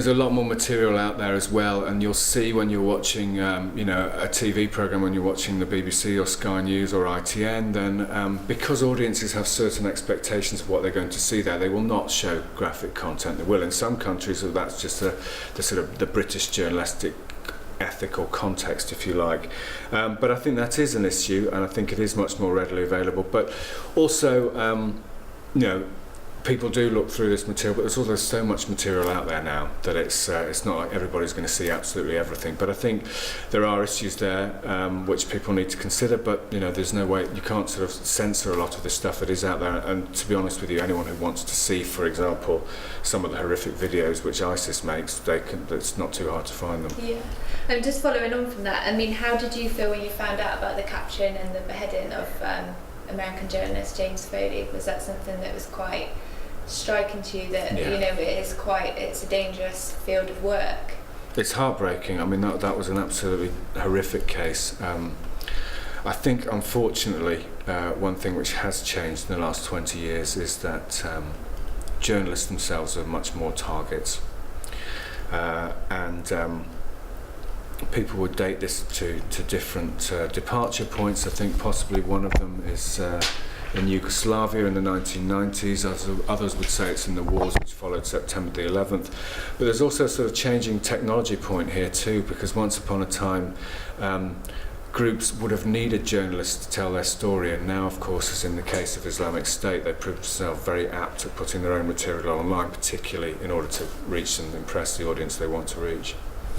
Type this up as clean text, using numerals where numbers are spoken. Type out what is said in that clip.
There's a lot more material out there as well, and you'll see when you're watching, a TV program, when you're watching the BBC or Sky News or ITN, then because audiences have certain expectations of what they're going to see there, they will not show graphic content. They will in some countries, that's just the sort of the British journalistic ethical context, if you like. But I think that is an issue, and I think it is much more readily available. But also, people do look through this material, but there's also so much material out there now that it's not like everybody's going to see absolutely everything. But I think there are issues there which people need to consider. But there's no way you can't sort of censor a lot of the stuff that is out there. And to be honest with you, anyone who wants to see, for example, some of the horrific videos which ISIS makes, it's not too hard to find them. Yeah. And just following on from that, I mean, how did you feel when you found out about the capturing and the beheading of American journalist James Foley? Was that something that was quite striking to you, that it's a dangerous field of work? It's heartbreaking. I mean, that was an absolutely horrific case. I think, unfortunately, one thing which has changed in the last 20 years is that journalists themselves are much more targets, and people would date this to different departure points. I think possibly one of them is in Yugoslavia in the 1990s. Others would say it's in the wars which followed September the 11th. But there's also a sort of changing technology point here too, because once upon a time groups would have needed journalists to tell their story, and now, of course, as in the case of Islamic State, they proved themselves very apt at putting their own material online, particularly in order to reach and impress the audience they want to reach.